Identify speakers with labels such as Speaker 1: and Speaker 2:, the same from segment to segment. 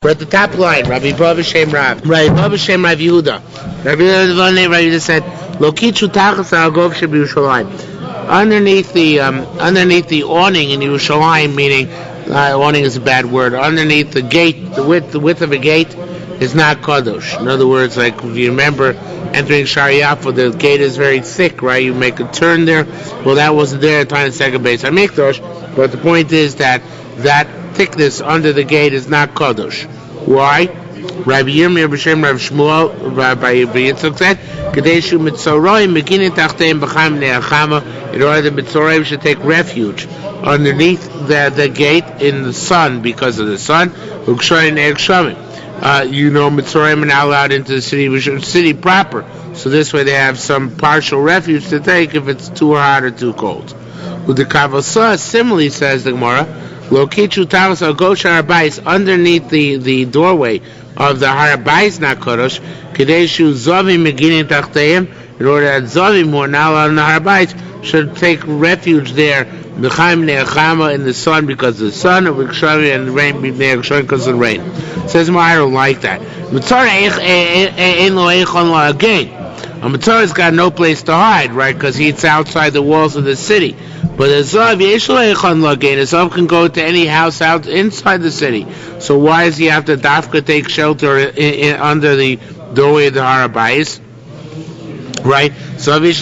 Speaker 1: We're at the top line. Rabbi Bava Shem Rav. Rabbi Bava Shem Rav Yehuda. Rabbi Yehuda said, "Lokichu tachas ha'agov sheBYerushalayim." Underneath the awning in Yerushalayim, meaning awning is a bad word. Underneath the gate, the width of a gate is not kadosh. In other words, like if you remember entering Shar Yafa, the gate is very thick, right? You make a turn there. Well, that wasn't there at the time of the second base HaMikdash. But the point is that thickness under the gate is not kadosh. Why? Rabbi Yirmiyah B'Shem Rav Shmuel Rabbi Yitzchak said, "Kadeshu Mitzorayim Meginin Tachteim B'Chaim Ne'achama." In order that Mitzorayim should take refuge underneath the gate in the sun because of the sun. Mitzorayim are not allowed into the city proper. So this way they have some partial refuge to take if it's too hot or too cold. The Kavasa similarly says the Gemara, Lokichu Tavas Gosh Harabais underneath the doorway of the Harabais not Kodesh, Kadeshu Zavim Meginin Tachteim, in order that Zavim who are not allowed in the Harabais should take refuge there, B'Chaim Ne'achama, in the sun because of the sun, and B'Kshavi and the rain because of the rain. Says I don't like that. Again, a Mitzorah's got no place to hide, right? Because it's outside the walls of the city. But a Zav can go to any house out inside the city. So why does he have to dafka take shelter under the doorway of the Harabais? Right? So you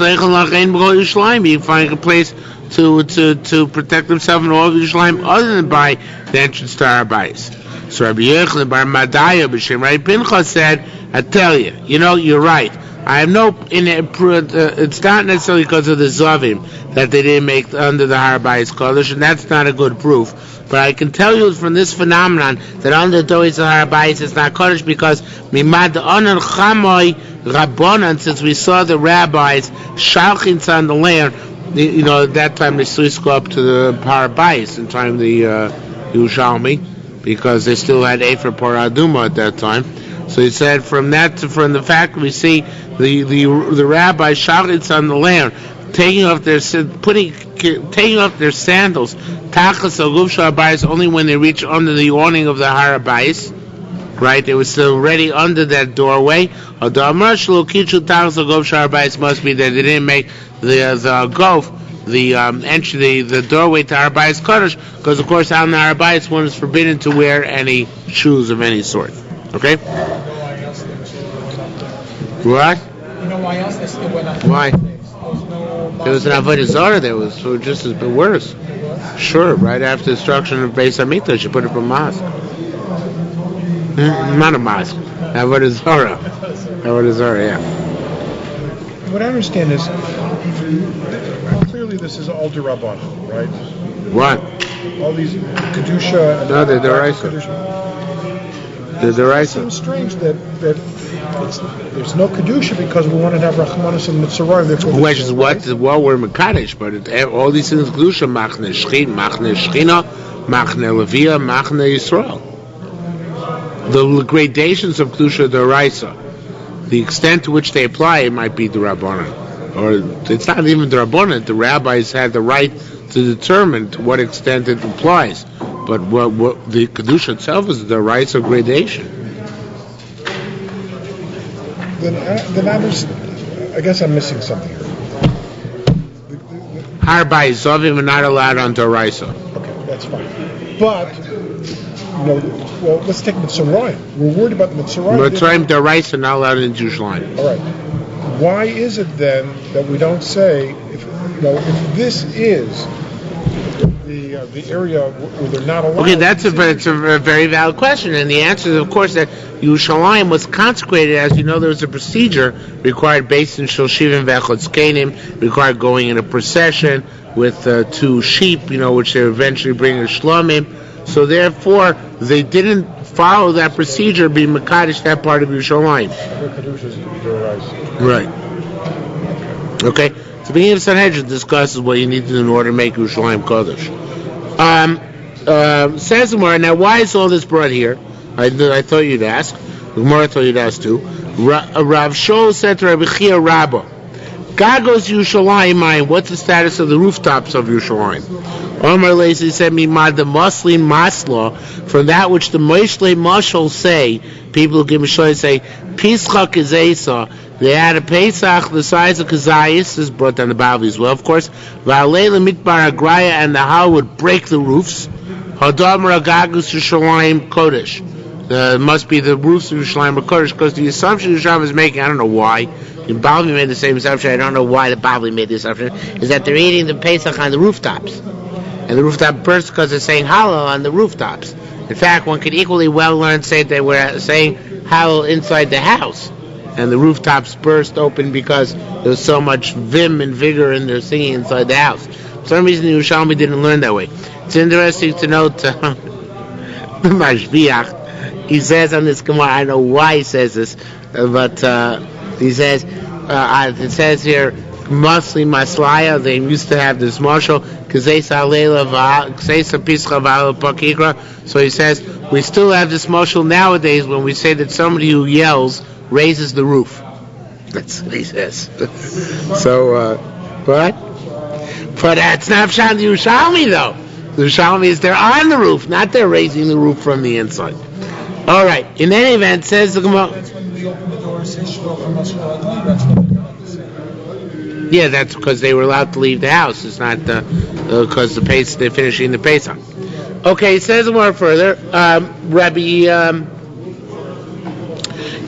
Speaker 1: find a place to protect himself in all of Yerushalayim other than by the entrance to Harabais. So Rabbi Yochanan bar Madaya b'Shem Rabbi Pinchas said, I tell you, you're right. I have it's not necessarily because of the Zavim that they didn't make under the Harabais Kodesh, and that's not a good proof. But I can tell you from this phenomenon that under the doorways of Harabais it's not Kodesh because Mimad Onan Chamoy Rabbanan, since we saw the rabbis shalchins on the land, at that time they still go up to the Harabais in time of the Yerushalmi, because they still had Efer Paraduma at that time. So he said from the fact we see the rabbis shouting on the land, taking off their sandals, tachas aguf harabais, only when they reach under the awning of the harabais, right? They were still ready under that doorway. The entry, they didn't make the doorway to Harabais Kodesh, because of course on the Harabais one is forbidden to wear any shoes of any sort. Okay? What?
Speaker 2: Why else they still went up?
Speaker 1: Why? There was an Avodah Zarah there, was just as worse. Sure, right after the destruction of Beis HaMikdash, you put up a mosque. Not a mosque. Avodah Zarah. Avodah Zarah, yeah.
Speaker 2: What I understand is, clearly this is all D'Rabbanan, right?
Speaker 1: What?
Speaker 2: All these Kedusha...
Speaker 1: No, they're D'Oraisa.
Speaker 2: It seems strange that there's no Kedusha because we wanted to have Rachmanis and Mitzorayim.
Speaker 1: The question is what we're Mekadesh, but all these things Kedusha, Machne Shechina, Machne Levia, Machne Yisrael. The gradations of Kedusha D'Oraisa, the extent to which they apply it might be the Rabbanan, or it's not even the Rabbanan. The rabbis had the right to determine to what extent it applies. But what the Kedusha itself is the rights of gradation.
Speaker 2: Then I guess I'm missing something here.
Speaker 1: Harabais Zavim are not allowed on D'Oraisa.
Speaker 2: Okay, that's fine. But let's take Mitzorayim. We're worried about the Mitzorayim.
Speaker 1: Mitzorayim D'Oraisa are not allowed in Yerushalayim.
Speaker 2: All right. Why is it then that we don't say if this is the area where they're not allowed?
Speaker 1: Okay, it's a very valid question, and the answer is, of course, that Yerushalayim was consecrated. As you know, there was a procedure required based in Shilshivim V'Echotz Kenim, required going in a procession with 2 sheep, which they eventually bring to Shlomim. So therefore, they didn't follow that procedure, being Mekadesh, that part of Yerushalayim. Right. Okay. So the beginning of Sanhedrin discusses what you need to do in order to make Yerushalayim Kodesh. Says the Gemara, now why is all this brought here? I thought you'd ask. The Gemara thought you'd ask too. Rav Shol said to Rabbi Chia Rabbah, God goes to Yerushalayim, what's the status of the rooftops of Yerushalayim? Omar Lacy said, "Mimad the Muslim Masla, from that which the Moshle Mashal say, people who give Mishloy say, Pischa Kazesa, they had a Pesach the size of Kazayas, this is brought down the Bavli as well, of course. Va'aleila Mitbar Agraya, and the Hal would break the roofs. Hadamar Agagus Yerushalmi Kodesh. Must be the roofs of Yerushalmi Kodesh, because the assumption Yerushalmi is making, I don't know why. The Bavli made the same assumption. I don't know why the Bavli made the assumption. Is that they're eating the Pesach on the rooftops, and the rooftop burst because they're saying Hallel on the rooftops. In fact, one could equally well learn say they were saying Hallel inside the house, and the rooftops burst open because there was so much vim and vigor in their singing inside the house. For some reason, the Yerushalmi didn't learn that way. It's interesting to note the Mashviach. He says on this Gemara, I don't know why he says this, but he says, it says here, Muslim Maslaya, they used to have this marshal, so he says, we still have this marshal nowadays when we say that somebody who yells raises the roof. That's what he says. So, what? But that's not Pshat Yerushalmi though. The Yerushalmi is they're on the roof, not they're raising the roof from the inside. All right. In any event, says the Gemara. That's when we open the door and say Shlochim Maslow. Yeah, that's because they were allowed to leave the house. It's not because they're finishing the Pesach. Okay, it says more further. Rabbi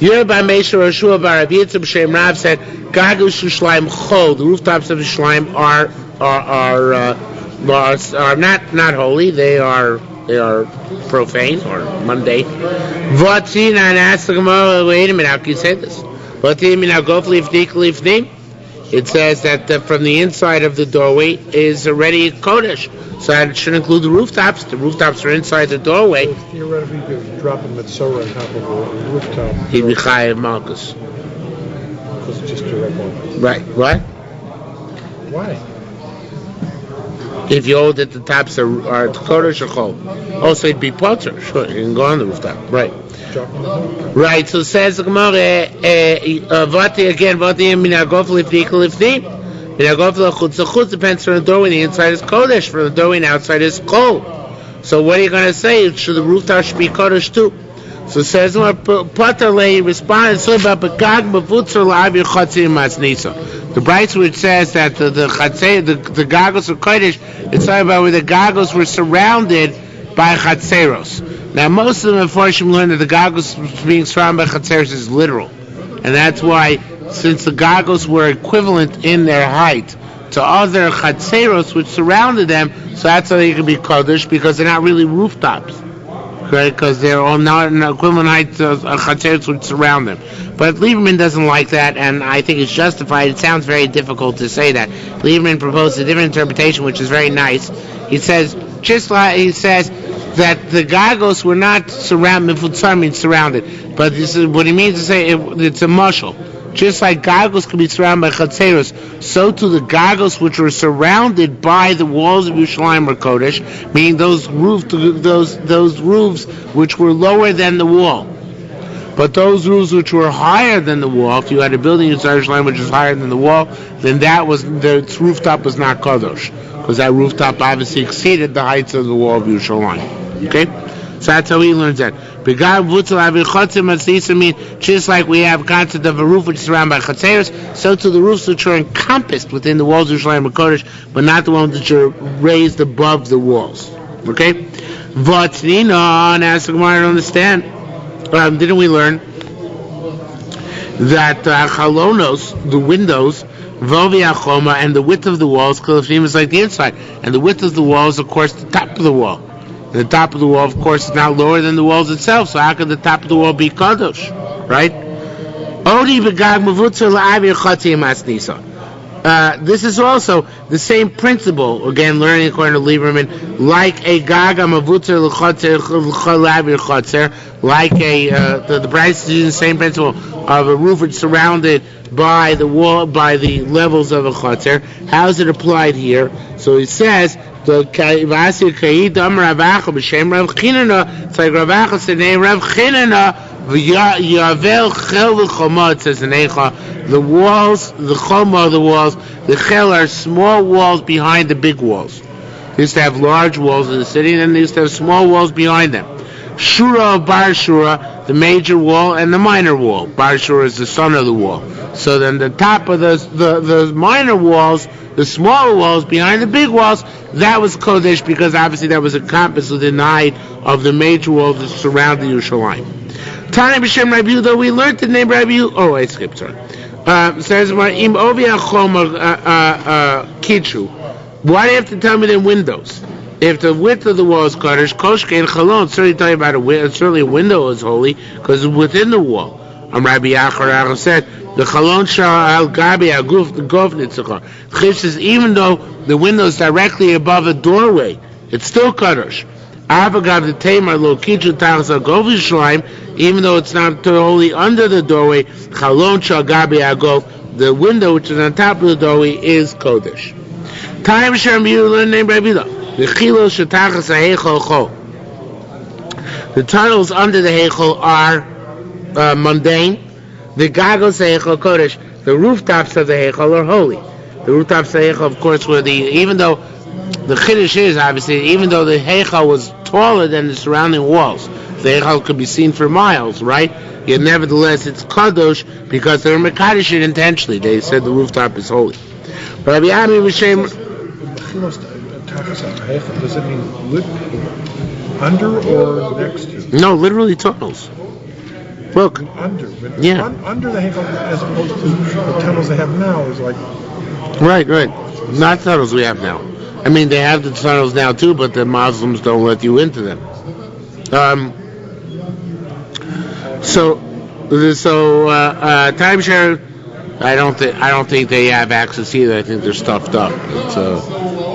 Speaker 1: Yerba Mesha Rashua Bar Rabbi Yitzchak Shem Rav said, "Gagus Shushlaim Chol." The rooftops of Shushlaim are not holy. They are profane or mundane. Vatina, and asked the Gemara, wait a minute, how can you say this? It says that from the inside of the doorway is already Kodesh. So that should include the rooftops. The rooftops are inside the doorway.
Speaker 2: So theoretically, if you drop a Metzora on top of a rooftop,
Speaker 1: he'd be Chayav Malkus.
Speaker 2: Because it's just direct one.
Speaker 1: Right. What?
Speaker 2: Why?
Speaker 1: If you hold that the tops are Kodesh or Chol. Also, it'd be Potter. Sure, you can go on the rooftop. Right. Right, so says the Gemara, Vati again, Vati Minagov Lifni. Minagov Lachutz depends from the doorway, the inside is Kodesh, from the doorway and outside is Kol. So what are you going to say? Should the rooftop should be Kodesh too? So says the Potter lay responded, so about Begag Mavutzer La'avir Chatzim Masnisa. The Brights which says that the Gagos of Kodesh, it's talking about where the Gagos were surrounded by Chatzeros. Now, most of the Mefarshim learn that the Gagos being surrounded by Chatzeros is literal. And that's why, since the Gagos were equivalent in their height to other Chatzeros which surrounded them, so that's how they can be Kodesh, because they're not really rooftops. Right? Because they're all not an equivalent height to Chatzeros which surround them. But Lieberman doesn't like that, and I think it's justified. It sounds very difficult to say that. Lieberman proposed a different interpretation, which is very nice. He says that the Gagos were not surrounded, means surrounded, but this is what he means to say. It's a mashal. Just like Gagos could be surrounded by Chatzeros, so too the Gagos which were surrounded by the walls of Yerushalayim were Kodesh, meaning those roofs which were lower than the wall. But those roofs which were higher than the wall, if you had a building in Yerushalayim which was higher than the wall, then its rooftop was not Kodesh, because that rooftop obviously exceeded the heights of the wall of Yerushalayim. Okay? So that's how he learns that. Just like we have a concept of a roof which is surrounded by Chatzeros, so to the roofs which are encompassed within the walls of Yerushalayim and Kodesh, but not the ones which are raised above the walls. Okay? V'atnina, and ask the Gemara, I don't understand. Didn't we learn that chalonos, the windows, vovi achoma, and the width of the walls, kalafim is like the inside, and the width of the walls, of course, the top of the wall. And the top of the wall, of course, is not lower than the walls itself. So how could the top of the wall be kadosh, right? Odi begag mavutzer la'avir chatzim asnisa. This is also the same principle, again, learning according to Lieberman, like a gaga mavutzer l'avir chatzer, like the Bryce is using the same principle of a roof which is surrounded by the wall, by the levels of a chatzer. How is it applied here? So he says, it's like Rav Acha said, Rav Chinana, Yavel Chel v'Choma, it says in Eicha, the walls, the Choma of the walls, the Chel are small walls behind the big walls. They used to have large walls in the city, and then they used to have small walls behind them. Shura of Bar Shura, the major wall, and the minor wall. Bar Shura is the son of the wall. So then the top of the minor walls, the smaller walls behind the big walls, that was Kodesh, because obviously that was a compass within the height of the major walls that surround the Yerushalayim. Tani b'shem Rabbi Yehuda, we learned the name Rabbi Yehuda. Oh, I skipped, sorry. Says, Im Ovi Achom Kitchu. Why do you have to tell me the windows? If the width of the wall is Kodesh, Koshke and Chalon, certainly tell you about certainly a window is holy, because it's within the wall. Rabbi Yachar said, the Chalon Shah al Gabi Aguf the Govnitzachar. Chiv says, even though the window is directly above a doorway, it's still Kodesh. Avagav the Tamar Lo Kitchu Tachas al Gov Yishlaim, even though it's not totally under the doorway, Chalon Shah Gabi Agov, the window which is on top of the doorway is Kodesh. Time Shem Yehuda named Rabbi Yehuda. The tunnels under the Heichel are mundane. The Gagos Heichel Kodesh, the rooftops of the Heichel are holy. The rooftops of the Heichel, of course, were even though the Chiddush is obviously, even though the Heichel was taller than the surrounding walls, the Heichel could be seen for miles, right? Yet nevertheless, it's Kadosh because they were Mekadosh it intentionally. They said the rooftop is holy. But Rabbi Ami B'Shem.
Speaker 2: Does it mean under or next to?
Speaker 1: No, literally tunnels. Look.
Speaker 2: Under.
Speaker 1: Yeah.
Speaker 2: Under the Heichel, as opposed to the tunnels they have now, is like.
Speaker 1: Right. Not tunnels we have now. I mean, they have the tunnels now too, but the Muslims don't let you into them. Timeshare. I don't think they have access either. I think they're stuffed up.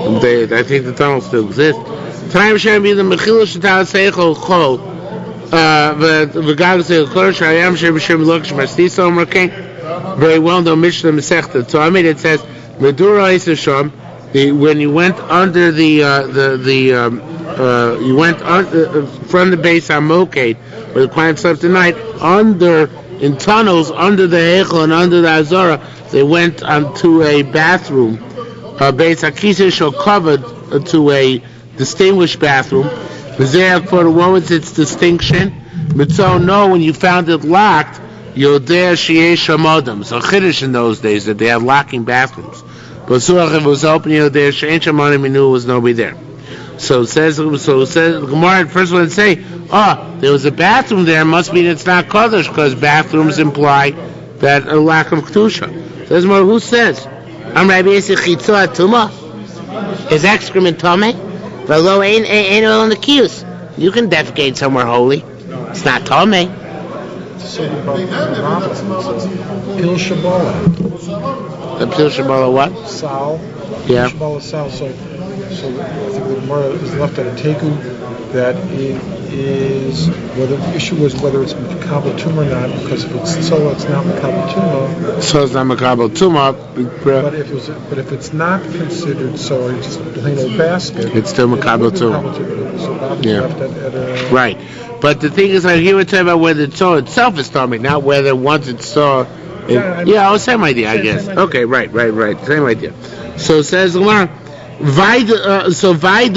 Speaker 1: I think the tunnels still exist. Time shall be the Mechila Shatal Seichel Chol. Very well known Mishnah Masechta. So I mean it says Medura Isasham. When you went under you went from the base on Moked, where the client slept the night in tunnels under the Heichel and under the Azara, they went to a bathroom. Beis HaKiseh covered to a distinguished bathroom. What was its distinction? So no, when you found it locked, you're there sheyesh shamodim. So chiddush in those days that they had locking bathrooms. But if it was open, you're there sheyesh shamodim, you knew there was nobody there. So it says Gemara. First one would say, there was a bathroom there. Must mean it's not kodesh because bathrooms imply that a lack of kedusha. Says Gemara, who says? I'm Rabbi Yisrael Chitzah Tuma. Is excrement tame? V'lo ain't on the kiyus. You can defecate somewhere holy. It's not tame.
Speaker 2: Pil Shabala.
Speaker 1: The Pil Shabala what?
Speaker 2: Sal.
Speaker 1: Yeah.
Speaker 2: Shabala Sal. So I think the Gemara is left at a teku that it is whether the issue was whether it's Makabel Tumah or not, because if it's so, it's not Makabel Tumah.
Speaker 1: So it's not Makabel Tumah.
Speaker 2: But if it's not considered so, it's just a plain old basket.
Speaker 1: It's still Makabel Tumah.
Speaker 2: So left at a
Speaker 1: right. But the thing is, here we're talking about whether the Torah itself is tummy, not whether once it's saw. Same idea, I guess. Okay, right. Same idea. So it says, Vaida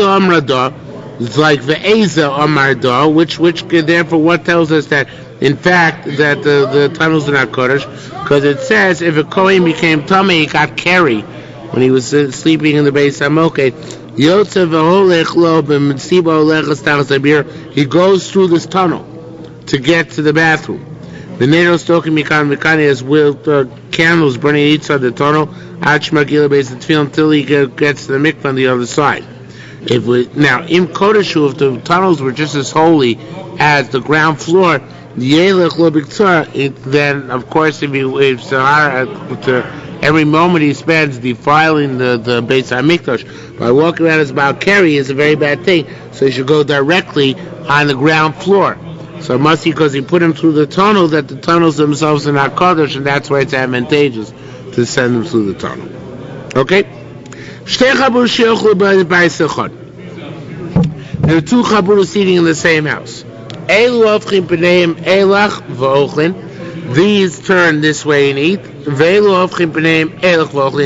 Speaker 1: Amrada, it's like Ve'eza Amarda, which therefore what tells us that, in fact, that the tunnels are not Kodesh, because it says if a Kohen became Tameh, he got carried when he was sleeping in the base of Moked. He goes through this tunnel to get to the bathroom. The Neros Tokim Mikan has candles burning each side of the tunnel until he gets to the mikvah on the other side. Im Kodeshu, if the tunnels were just as holy as the ground floor, then of course if Sahara, every moment he spends defiling the Beis HaMikdash by walking around his Balkari is a very bad thing. So he should go directly on the ground floor. So it must be because he put him through the tunnel that the tunnels themselves are not Kodesh, and that's why it's advantageous to send him through the tunnel. Okay? There are two chaburos eating in the same house. These turn this way and eat.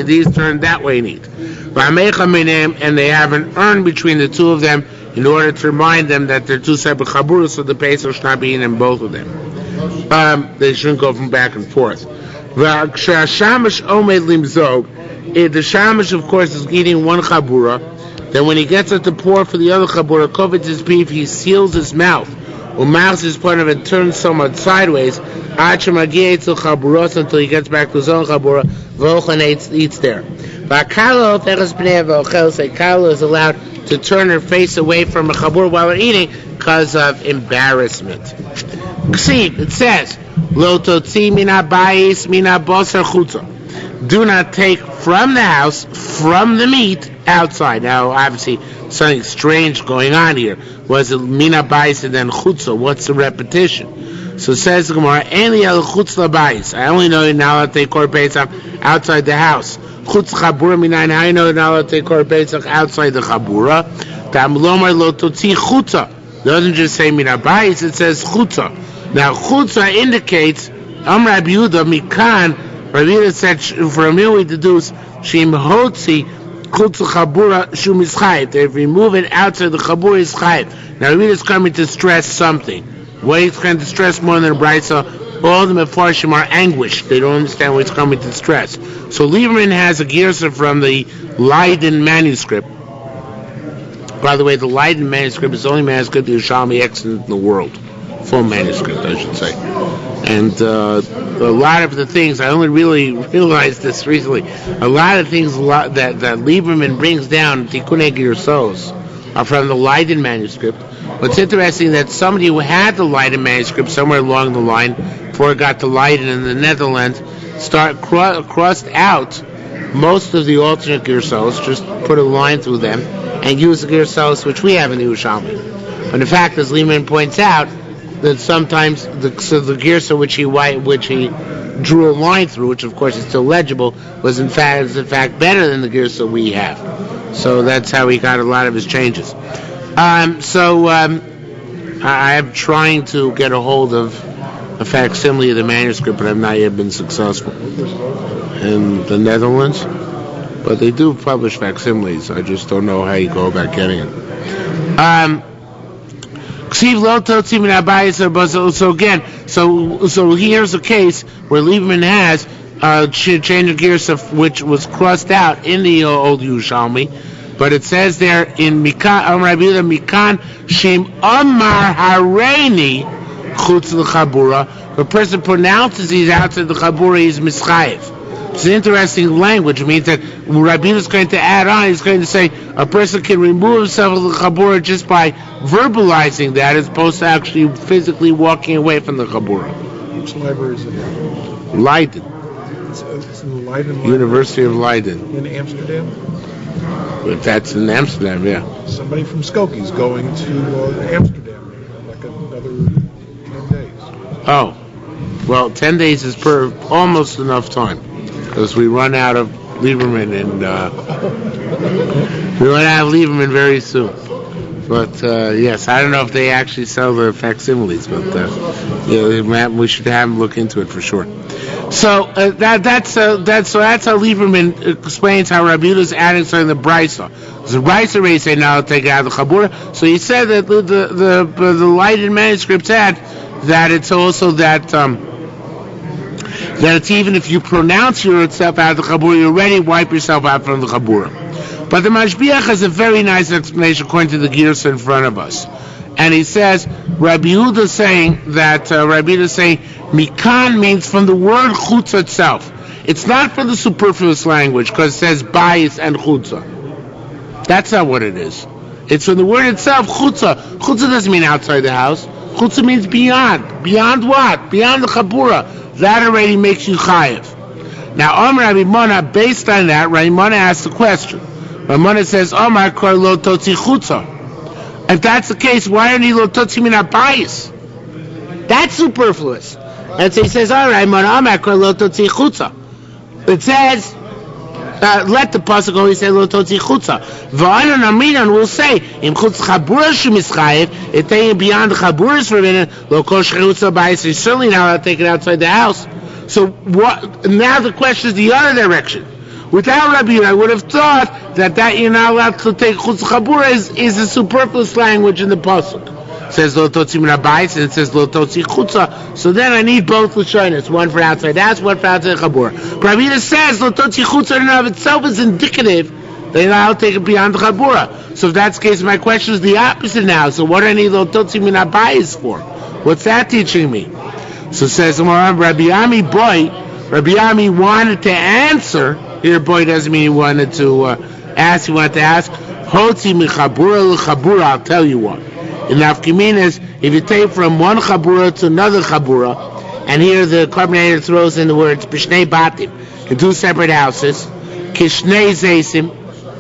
Speaker 1: These turn that way and eat. And they have an urn between the two of them in order to remind them that they're two separate chaburas, so the Pesach should not be in both of them. They shouldn't go from back and forth. The shamash, of course, is eating one chabura. Then when he gets it to pour for the other chabura, kovitz his beef, he seals his mouth. Mouths his part of it turns somewhat sideways. Until he gets back to his own chabura, eats there. Kala is allowed to turn her face away from a chabur while they're eating because of embarrassment. It says, Lo totzi mina bayis mina basar chutza. Do not take from the house, from the meat, outside. Now, obviously, something strange going on here. Was it mina bayis and then chutza? What's the repetition? So says the Gemara, Eli el chutz la bayis. I only know now that they korban Pesach outside the house. Chutz chabura minayin. I know now that they korban Pesach outside the chabura. Tam lomar lo totzi chutza. It doesn't just say mina bayis, it says chutza. Now chutza indicates Rabbi Yehuda mikan. Rabbi Yehuda said from here we deduce shim hotzi chutza chabura shu mischayev. They remove it outside the chabura is chayev. Now Rabbi Yehuda is coming to stress something. What he's trying to stress more than the Brisa, all the Mefarshim are anguished. They don't understand what he's coming to stress. So Lieberman has a girsa from the Leiden manuscript. By the way, the Leiden manuscript is the only manuscript the Yerushalmi extant in the world. Full manuscript, I should say. And a lot of the things, I only really realized this recently, a lot of things that Lieberman brings down, Tikkunei Girsos, are from the Leiden manuscript. What's interesting that somebody who had the Leiden manuscript somewhere along the line, before it got to Leiden in the Netherlands, crossed out most of the alternate Girsos, just put a line through them, and used the Girsos which we have in the Yerushalmi. But in fact, as Lehman points out, that sometimes the Girsa which he drew a line through, which of course is still legible, was in fact better than the Girsa we have. So that's how he got a lot of his changes. I am trying to get a hold of a facsimile of the manuscript, but I've not yet been successful in the Netherlands. But they do publish facsimiles. I just don't know how you go about getting it. So again, so here's a case where Lieberman has change of gears which was crossed out in the old Yerushalmi. But it says there in Mikan Shem Amar Hareini Chutz l'Chabura. If a person pronounces he's outside the Chabura, he's mischayev. It's an interesting language. It means that Rabbi is going to add on. He's going to say a person can remove himself from the Chabura just by verbalizing that, as opposed to actually physically walking away from the Chabura.
Speaker 2: Which library is it?
Speaker 1: Leiden.
Speaker 2: It's in Leiden.
Speaker 1: University of Leiden.
Speaker 2: In Amsterdam.
Speaker 1: If that's in Amsterdam, yeah.
Speaker 2: Somebody from Skokie going to Amsterdam in like another 10 days.
Speaker 1: Oh, well, 10 days is almost enough time, because we run out of Lieberman very soon. But yes, I don't know if they actually sell the facsimiles, but we should have them look into it for sure. So that's how Lieberman explains how Rabbi Yehuda is adding something to the Brisa. The Brisa already say now take it out of the Chabura. So he said that the Leiden manuscripts add that it's also that it's even if you pronounce yourself out of the Chabura, you already wipe yourself out from the Chabura. But the Mashbiach has a very nice explanation according to the Girsa in front of us. And he says, Rabbi Yehuda saying Mikan means from the word chutza itself. It's not from the superfluous language, because it says bayis and chutza. That's not what it is. It's from the word itself, chutza. Chutza doesn't mean outside the house. Chutza means beyond. Beyond what? Beyond the chabura. That already makes you chayev. Now, Amar Rabbi Mona, based on that, Rabbi Mona asks the question. Rabbi Mona says, Amar kor lo totzi chutza. If that's the case, why aren't he lo totzi min bayis? That's superfluous. And so he says, all right, Amar kor lo totzi chutza. It says, let the pasuk go. He said lo totzi chutza. V'anan aminan will say im chutz chabura shemischayev. If taking beyond the chabura is forbidden, lo kol shechutza bayis is certainly not allowed to take it outside the house. So what? Now the question is the other direction. Without Rabbi Yehuda, I would have thought that you're not allowed to take chutz chabura is a superfluous language in the pasuk. It says lo totzi min habayis and it says lo totzi chutza. So then I need both lashonos, one for outside the house, one for outside the chabura. But Rabbi Yehuda says lo totzi chutza in and of itself is indicative that you're not allowed to take it beyond the chabura. So if that's the case, my question is the opposite now. So what do I need lo totzi min habayis for? What's that teaching me? So says Rabbi Ami boy. Rabbi Ami wanted to answer. Here, boy doesn't mean he wanted to ask. He wanted to ask. Hotzi michabura l'chabura. I'll tell you what. In Nafkamin is if you take from one chabura to another chabura, and here the carbonator throws in the words b'shnei batim in two separate houses, kishnei zeisim,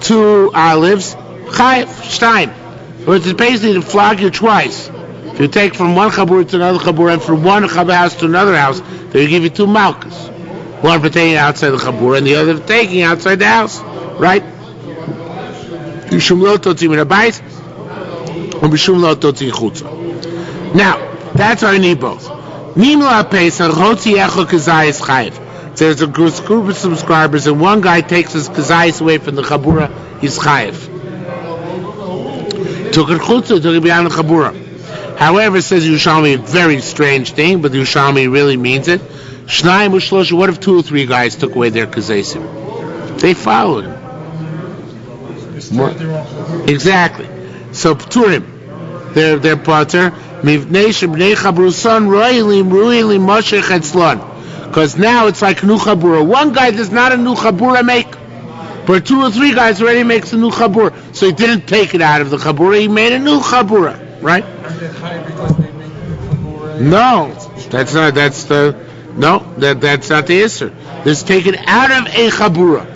Speaker 1: two olives, chayiv shtaim. Which is basically to flog you twice. If you take from one chabura to another chabura, and from one house to another house, they will give you two malchus. One for taking outside the chabura, and the other for taking outside the house. Right? Now, that's why I need both. There's a group of subscribers, and one guy takes his kazayis away from the chabura, he's chayiv. Took it chutza, took it beyond the chabura. However, it says Yerushalmi, a very strange thing, but Yerushalmi really means it. Shnayim u'shlosha, what if 2 or 3 guys took away their kazayim? They followed him. Exactly. So Pturim, they're pater. Because now it's like new chabura. One guy does not a new chabura make, but 2 or 3 guys already makes a new chabura. So he didn't take it out of the chabura. He made a new chabura, right? No, that's not. That's not the answer. This taken out of a chabura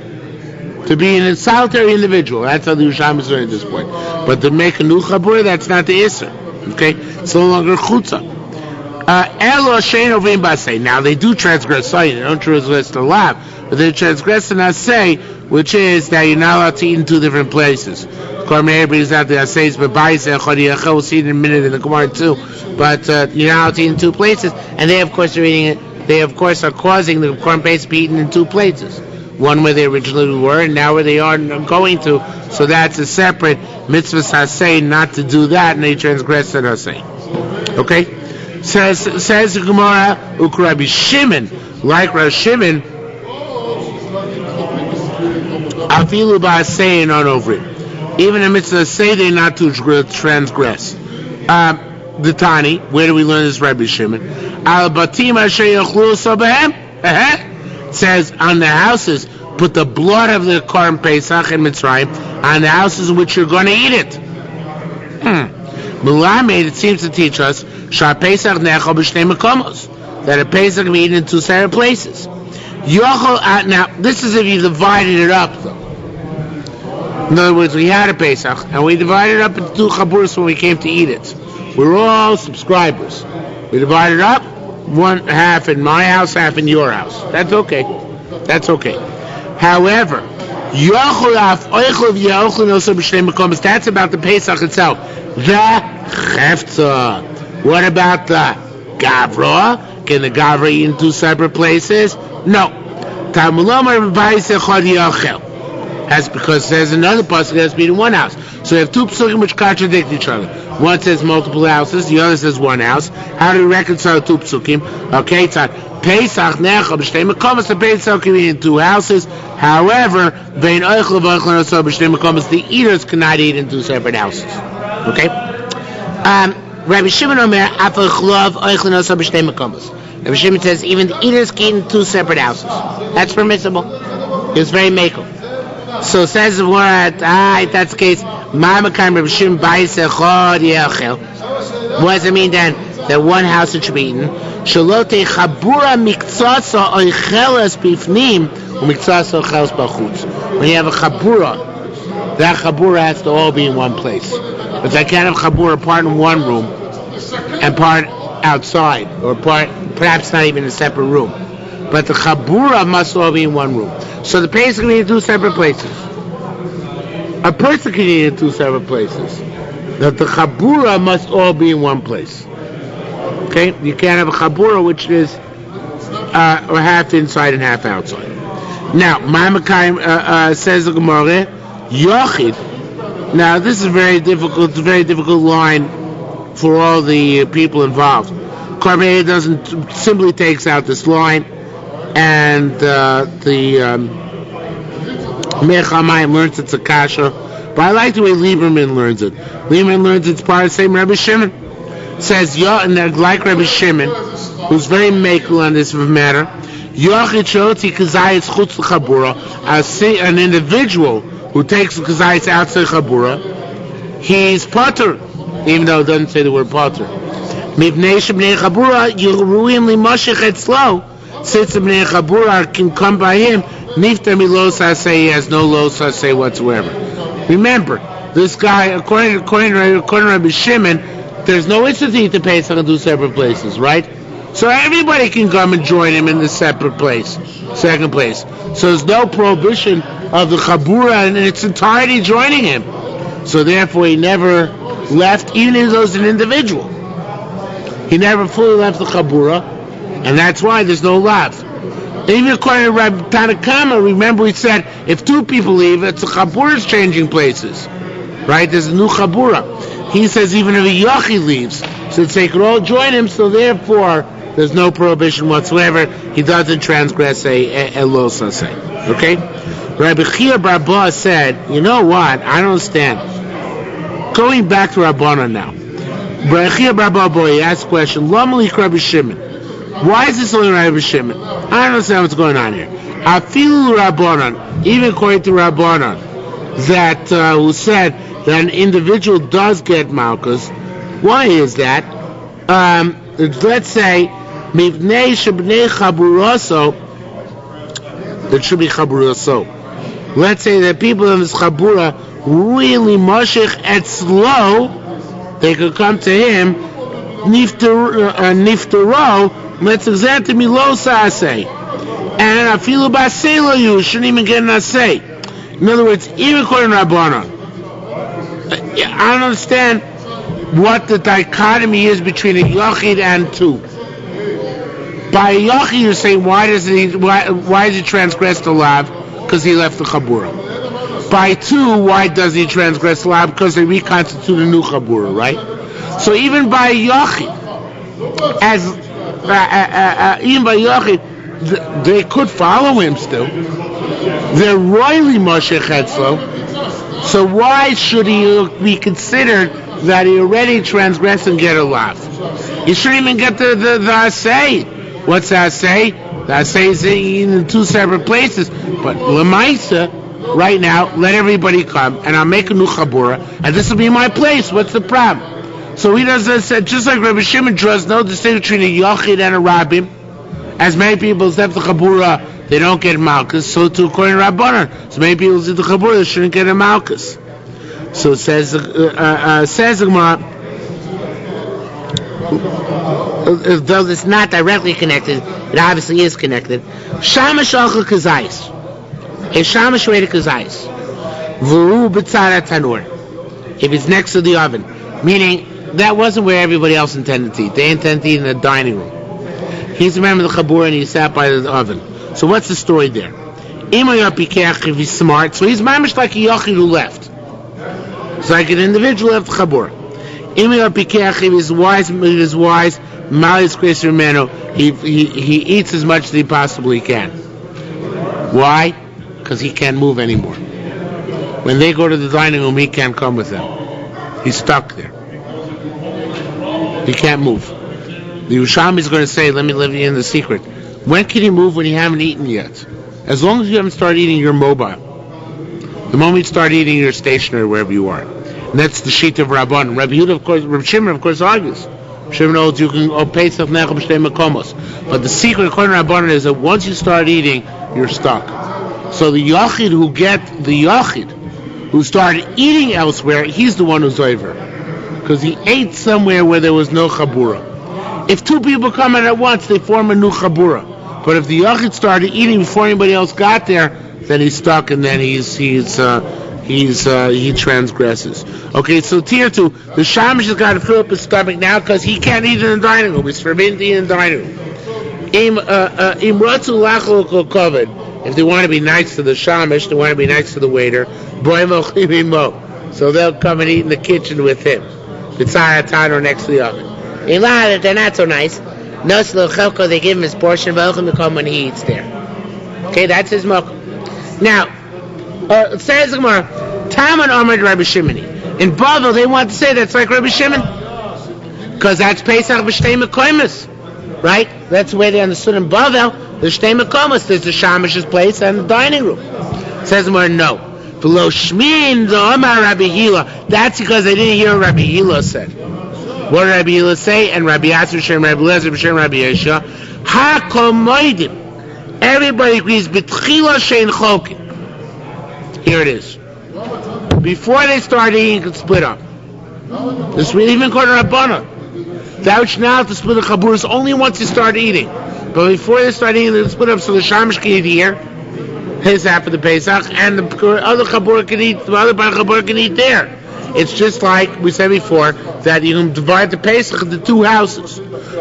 Speaker 1: to be a solitary individual. That's how the Yerushalmi is learning at this point. But to make a new chabura, that's not the answer. Okay, it's no longer chutza. Elo shein ovim basei. Now they do transgress sayin. They don't transgress the lav, but they transgress the nasei, which is that you're not allowed to eat in 2 different places. Kormeir brings out the aseis b'bayis echad yachel. We'll see it in a minute in the Gemara too. But you're not allowed to eat in 2 places, and they of course are eating it. They of course are causing the corn paste to be eaten in 2 places. One where they originally were, and now where they are going to. So that's a separate mitzvah hasei not to do that, and they transgress the hasei. Okay? Says the Gemara, Rabbi Shimon, like Rabbi Shimon, afilu ba'asei and on over it. Even in mitzvah hasei, they're not to transgress. The Tani, where do we learn this, Rabbi Shimon? Al batim asher yachlu sabahem. Says on the houses, put the blood of the Korban Pesach in Mitzrayim on the houses in which you're going to eat it. Melamed, it seems to teach us that a Pesach can be eaten in 2 separate places. Now, this is if you divided it up, though. In other words, we had a Pesach, and we divided it up into 2 chaburas when we came to eat it. We were all subscribers. We divided it up. 1 half in my house, half in your house. That's okay. However, that's about the Pesach itself. The Chefza. What about the Gavra? Can the Gavra eat in 2 separate places? No. That's because there's another pasuk that has to be in 1 house. So you have 2 pasukim which contradict each other. One says multiple houses, the other says 1 house. How do we reconcile 2 pasukim? Okay, it's on Pesach Necha b'shtei makomos. The Pesach can be in 2 houses. However, vein oichel v'oichel noso b'shtei makomos. The eaters cannot eat in 2 separate houses. Okay. Rabbi Shimon Omer afal chlov oichel noso b'shtei makomos. Rabbi Shimon says even the eaters can eat in 2 separate houses. That's permissible. It's very makel. So says the word, that's the case. What does it mean then? That 1 house it should be eaten. When you have a chabura, that chabura has to all be in 1 place. But I can't have chabura part in 1 room and part outside, or part perhaps not even in a separate room. But the chabura must all be in 1 room. So the Pesach can be in 2 separate places. A person can eat in 2 separate places. But the chabura must all be in 1 place. Okay? You can't have a chabura which is or half inside and half outside. Now, Ma'amakayim says the Gemara, Yochid. Now, this is very difficult. It's a very difficult line for all the people involved. Karmei doesn't simply takes out this line, and the Mechamayim learns it's a kasha. But I like the way Lieberman learns it. Lieberman learns it's part of the same Rabbi Shimon. Says and like Rabbi Shimon, who's very makel on this matter. An individual who takes the kazayis outside chabura, he's potter, even though it doesn't say the word potter. Since the bnei chabura can come by him, nifta milos hasei, he has no los hasei whatsoever. Remember, this guy, according to Rabbi Shimon, there's no issue to eat the Pesach in two separate places, right? So everybody can come and join him in the separate place, second place. So there's no prohibition of the Chabura in its entirety joining him. So therefore he never left, even if he was an individual. He never fully left the Chabura, and that's why there's no lav. Even according to Rabbi Tanakama, remember we said, if two people leave, it's the Chabura's changing places. Right? There's a new Chabura. He says even if a Yochi leaves, since they could all join him, so therefore there's no prohibition whatsoever. He doesn't transgress a los say. Okay? Rabbi Chia Bar Abba said, you know what? I don't understand. Going back to Rabbanan now. Rabbi Chia Bar Abba, he asked a question, Lamalik Rabbi Shimon. Why is this only Rabbi Shimon? I don't understand what's going on here. Afilu Rabbanan, even according to Rabbanan, that who said that an individual does get malchus. Why is that? Let's say mivnei shebnei chaburaso. It should be chaburaso. Let's say that people in this chabura really moshech et slow. They could come to him niftero. Let's examine milosa asay. And afilu baselo you shouldn't even get an asay. In other words, even according to Rabbanan, I don't understand what the dichotomy is between a Yachid and two. By a Yachid, you're saying, why does he transgress the lav? Because he left the Chabura. By two, why does he transgress the lav? Because they reconstitute a new Chabura, right? So even by a Yachid, they could follow him still. They're royally Moshe Chetzlo. So why should he be considered that he already transgressed and get a lav? You shouldn't even get the asay. What's the asay? The asay is in two separate places. But Lamaisa, right now, let everybody come, and I'll make a new chabura, and this will be my place. What's the problem? So he does this, just like Rabbi Shimon draws no distinction between a Yochid and a Rabbim. As many people left the chabura, they don't get malchus. So too, according to Rabbanan, so many people did the chabura, they shouldn't get a malchus. So it says the Gemara, though it's not directly connected, it obviously is connected. Shamash alcha kazayis, a shamash way to kazayis, v'ru b'tzara tanur, if it's next to the oven, meaning that wasn't where everybody else intended to eat. They intended to eat in the dining room. He's remembered the chabura and he sat by the oven. So what's the story there? If he's smart, so he's mamish like a yochid who left. It's like an individual left the chabura. If he's wise, malis kreis remeno, he eats as much as he possibly can. Why? Because he can't move anymore. When they go to the dining room, he can't come with them. He's stuck there. He can't move. The Yerushalmi is going to say, let me leave you in the secret. When can you move when you haven't eaten yet? As long as you haven't started eating, you're mobile. The moment you start eating, you're stationary wherever you are. And that's the sheet of Rabban. Rabbi Yehuda, of course, Rabbi Shimon, of course, argues. Shimon holds you can Pesach nechem shtei makomos. But the secret, according to Rabban, is that once you start eating, you're stuck. So the Yachid who started eating elsewhere, he's the one who's over. Because he ate somewhere where there was no chabura. If two people come in at once, they form a new chabura. But if the Yachid started eating before anybody else got there, then he's stuck and then he transgresses. Okay, so tier 2, the shamash has got to fill up his stomach now because he can't eat in the dining room. It's forbidden to eat in the dining room. if they want to be nice to the shamish, they want to be nice to the waiter, so they'll come and eat in the kitchen with him. The tzara next to the oven. If they're not so nice, they give him his portion of to come when he eats there. Okay, that's his mokum. Now, it says Gemara, Taman Amar Rabbi Shimon. In Bavel, they want to say that's like Rabbi Shimon, because that's Pesach b'shtei mekoymes, right? That's the way they understood in Bavel. The shtei mekoymes, there's the shamish's place and the dining room. It says Gemara, no. Below Shmin the Amar Rabbi Hila. That's because they didn't hear what Rabbi Hila said. What did Rabbi Hila say? And Rabbi Yasser Shem Rabbi Lezer B'Shem Rabbi Yeshua. Hakol moedim. Everybody agrees b'tchila shein chokin. Here it is. Before they start eating, you can split up. This we even called Rabbana. Thou shalt not to split the chaburas only once you start eating. But before they start eating, they can split up so the shamish can eat here, his half of the Pesach, and the other chabura can eat. The other chabura can eat there. It's just like we said before that you can divide the Pesach into two houses.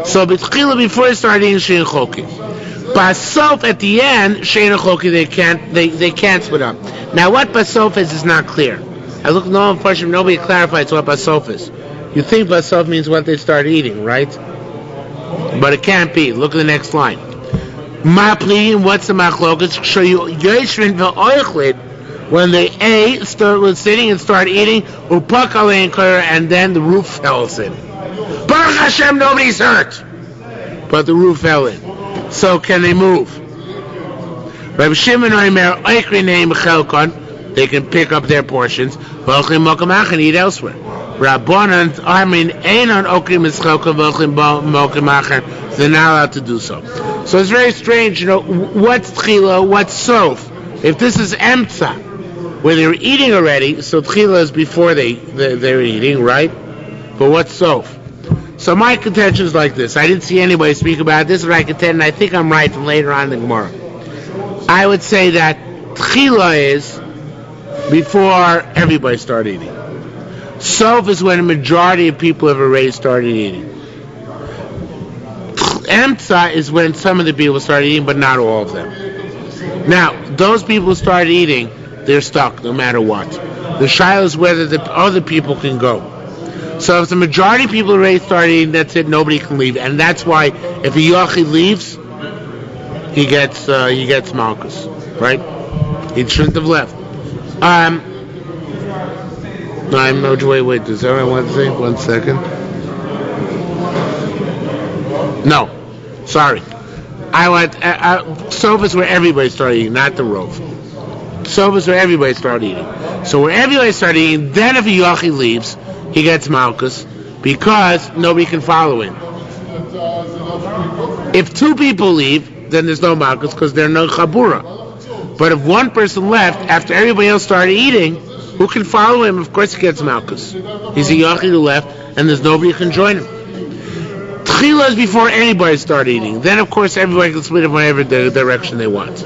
Speaker 1: So b'tchila before they start eating shein chokin. Basof at the end, shein chokin they can't split up. Now what basof is not clear. I look no question, nobody clarifies what basof is. You think basof means what they start eating, right? But it can't be. Look at the next line. Ma pleading, what's the machlokas? Show you yoshvin ve'oichlid when they start sitting and start eating, upak alein kara, and then the roof fell in. Baruch Hashem, nobody's hurt, but the roof fell in. So can they move? Rabbi Shimon Omer Oikri name Chelkon, they can pick up their portions. V'ochlim mokamach and eat elsewhere. Rabbanan Armin Einon Okrim Chelkon v'ochlim mokamach, they're not allowed to do so. So it's very strange, what's tchila, what's sof? If this is emtza, where they're eating already, so tchila is before they're eating, right? But what's sof? So my contention is like this. I didn't see anybody speak about this, but I contend, and I think I'm right from later on in the Gemara. I would say that tchila is before everybody started eating. Sof is when a majority of people have already started eating. Emtza is when some of the people start eating, but not all of them. Now, those people who start eating, they're stuck no matter what. The shiur is whether the other people can go. So if the majority of people already start eating, that's it, nobody can leave. And that's why if a yachid leaves, he gets malchus, right? He shouldn't have left. Wait, does everyone want to say? 1 second. No, sorry. I want sofas where everybody started eating, not the rove. Sofas where everybody started eating. So where everybody started eating, then if a yachid leaves, he gets malchus because nobody can follow him. If two people leave, then there's no malchus because there's no chabura. But if one person left after everybody else started eating, who can follow him? Of course he gets malchus. He's a yachid who left, and there's nobody who can join him. Tchila is before anybody started eating. Then, of course, everybody can split in whatever direction they want.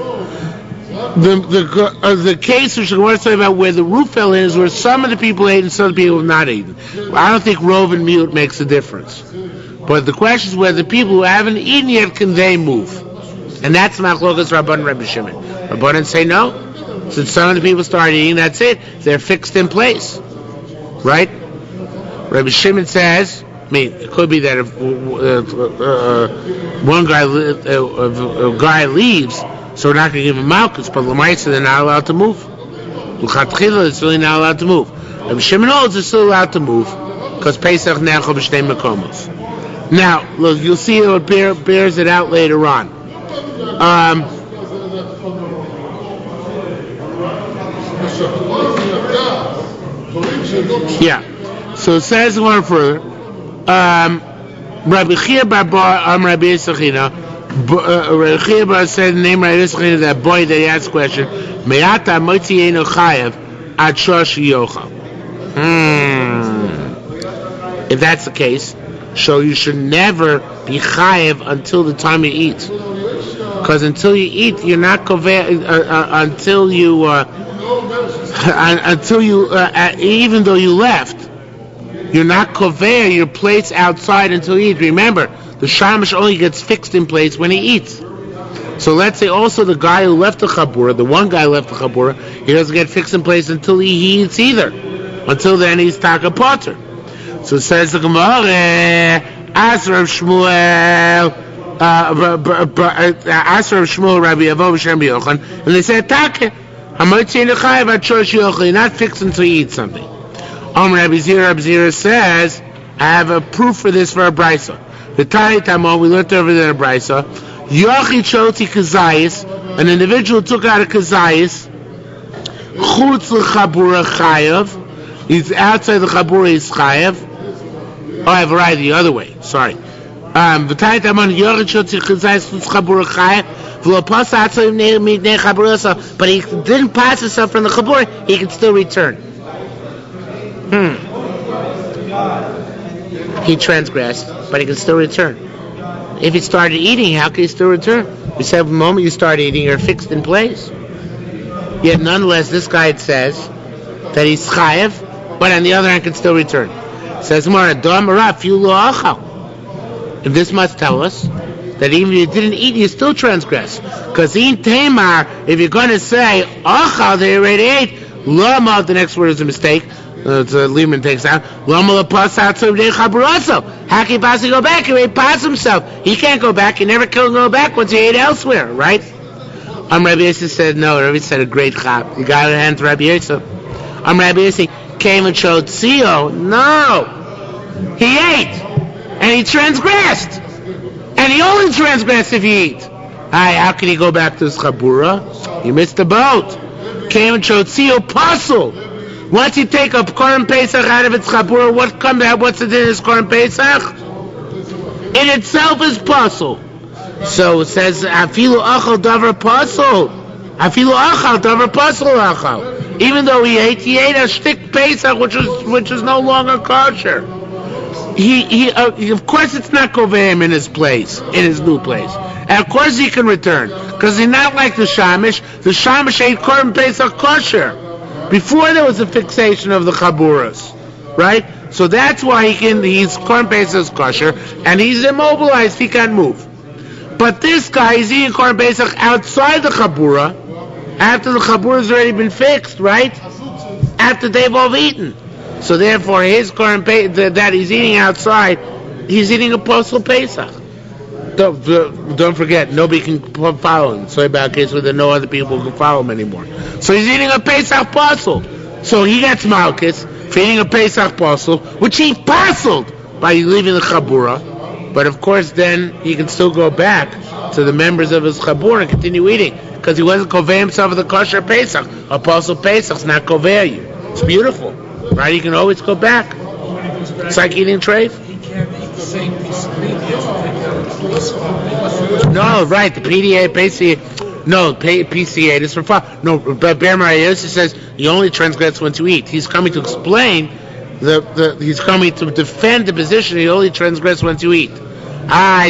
Speaker 1: The case which we're talking about where the roof fell in is where some of the people ate and some of the people have not eaten. I don't think rove and mute makes a difference. But the question is whether the people who haven't eaten yet, can they move? And that's machlokas Rabban and Rabbi Shimon. Rabbanan say no. Since some of the people started eating, that's it. They're fixed in place. Right? Rabbi Shimon says, it could be that if one guy leaves, so we're not going to give him malchus, but l'maisa they're not allowed to move. L'chatchila it's really not allowed to move. Rabbi Shimon holds they're still allowed to move because Pesach nechol b'shnei mekomos. Now, look, you'll see it bears it out later on. Yeah. So it says one further. Rabbi Chia bar Rabbi Yisachina. Rabbi Chia bar said the name Rabbi Yisachina, that boy that he asked the question. Me'ata motzienu chayev ad shosh yochal. If that's the case, so you should never be chayev until the time you eat. Because until you eat, you're not until you even though you left, you're not kover your plates outside until you eat. Remember, the shamash only gets fixed in place when he eats. So let's say also the guy who left the chabura, the one guy left the chabura, he doesn't get fixed in place until he eats either. Until then he's taka potter. So it says the Gemara, Asher of Shmuel, Asher of Shmuel, Rabbi Avo, B'Shem B'Yochanan, and they said, Taka, you're not fixed until you eat something. Rabbi Zira says, I have a proof for this for a brisa. The Tari Tamon, we learned over there in a brisa, Yochi Choti Kazayis, an individual took out a Kazayis, Chutz L'Chabura Chayav, he's outside the Chabura, he's Chayav. Oh, I have a right the other way, sorry. But he didn't pass himself from the Chabura, he can still return. He transgressed, but he can still return. If he started eating, how can he still return? We said the moment you start eating, you're fixed in place. Yet nonetheless, this guy says that he's chayev, but on the other hand can still return. Says Mara, if this must tell us that even if you didn't eat, you still transgress. Because in Tamar, if you're going to say achal, they already ate, lama, the next word is a mistake. Lehman takes out. How can he possibly go back? He ate pass himself. He can't go back. He never can go back once he ate elsewhere, right? Rabbi Yosef said no. Rabbi said a great chap. You got to hand to Rabbi Yosef. Rabbi Yosef came and showed Tzio. No, he ate and he transgressed, and he only transgressed if he eat. How can he go back to his chabura? He missed the boat. Came and showed Tzio puzzle. Once you take a Korban Pesach out of its chabura, what's the din of Korban Pesach? In itself is puzzle. So it says, Afilu achal davar puzzle. Afilu achal davar puzzle achal. Even though he ate a shtik Pesach, which is no longer kosher. He of course it's not koveim in his place, in his new place. And of course he can return, because he's not like the Shamish. The Shamish ate Korban Pesach kosher before there was a fixation of the chaburas, right? So that's why he's Korban Pesach kosher, and he's immobilized, he can't move. But this guy is eating Korban Pesach outside the chabura, after the chabura has already been fixed, right? After they've all eaten. So therefore, his Korban Pesach that he's eating outside, he's eating a postal Pesach. Don't forget, nobody can follow him. So about a case where there are no other people who can follow him anymore. So he's eating a Pesach postal. So he gets malchus for eating a Pesach postal, which he postled by leaving the chabura. But of course, then he can still go back to the members of his chabura and continue eating, because he wasn't kovei himself with the kosher Pesach. Apostle Pesach's not kovei you. It's beautiful, right? You can always go back. It's like eating treif.
Speaker 3: He can't eat the same piece of meat. He has to take out a piece of it.
Speaker 1: No, right. The PDA, PCA. No, PCA is for fun. No, but Bear Marios says you only transgress once you eat. He's coming to explain he's coming to defend the position. You only transgress once you eat.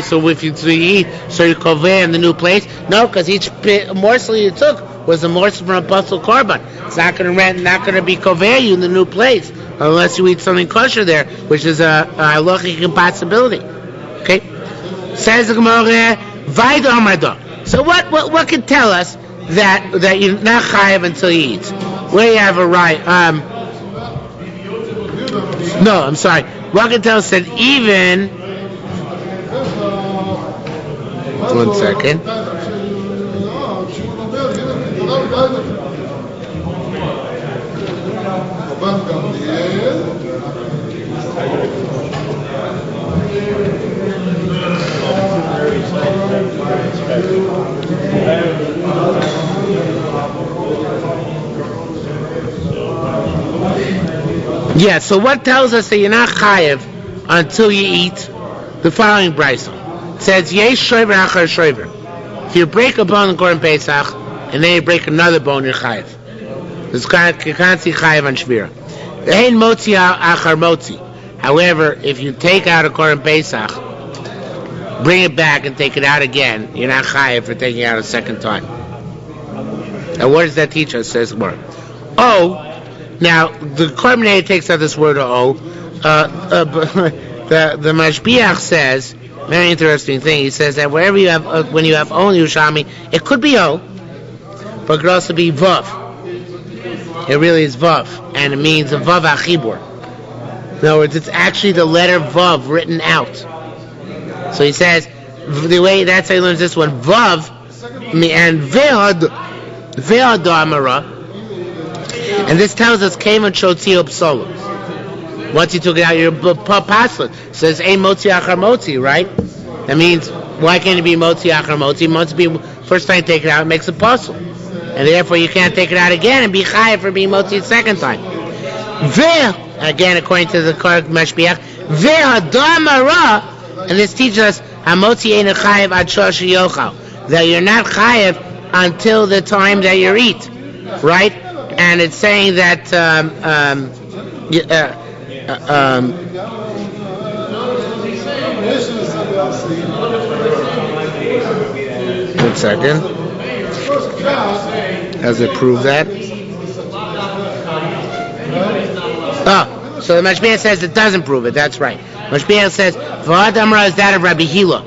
Speaker 1: So if you eat, so you kovei in the new place? No, because each morsel you took was a morsel from a apostle korban. It's not going to be kovei you in the new place unless you eat something kosher there, which is a halachic impossibility. Okay, says the Gemara, Vaida Amada. So what can tell us that you're not chayav until you eat? Where you have a right? No, I'm sorry. What can tell us that even? 1 second. Yeah, so what tells us that you're not chayev until you eat? The following brisa. It says, Yesh shoiver achar shoiver. If you break a bone in Korban Pesach, and then you break another bone, you're chayev. You can't see chayev on shvira. Ein motzi achar motzi. However, if you take out a Korban Pesach, bring it back and take it out again, you're not chayev for taking it out a second time. And what does that teach us? Says more. Oh, now the Korban takes out this word o. The Mashbiach says Very interesting thing. He says that wherever you have, when you have only Yerushalmi, it could be O, but it could also be Vav. It really is Vav, and it means a Vav Achibur. In other words, it's actually the letter Vav written out. So he says, the way that's how he learns this one, Vav, and Ve'ad Amara, and this tells us, Kevan Shotzi Psolim. Once you took it out, your pasuk says, Ein Motzi Achar Motzi, right? That means, why can't it be Motzi Achar Motzi? It must be, first time you take it out, it makes a puzzle. And therefore you can't take it out again and be chayav for being Motzi the second time. Again, according to the Korach Mashbiach, Ve'adamara, and this teaches us, HaMotzi Ein Chayav Ad Shosh Yochal, that you're not chayav until the time that you eat, right? And it's saying that, one second. Does it prove that? Oh, so the Mashbiach says it doesn't prove it. That's right. Mashbiach says V'ad Amra is that of Rabbi Hila.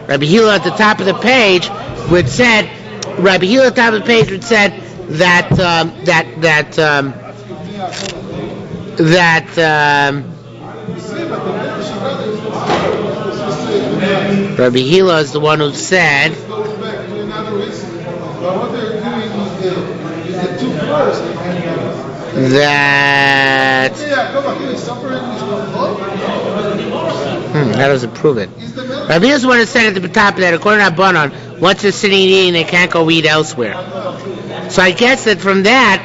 Speaker 1: Rabbi Hila at the top of the page which said Rabbi Hila at the top of the page which said that Rabbi Hila is the one who said that how does it prove it? Rabbi Hila is the one who said at the top of that, according to Rabbanan, once they're sitting and eating, they can't go eat elsewhere. So I guess that from that,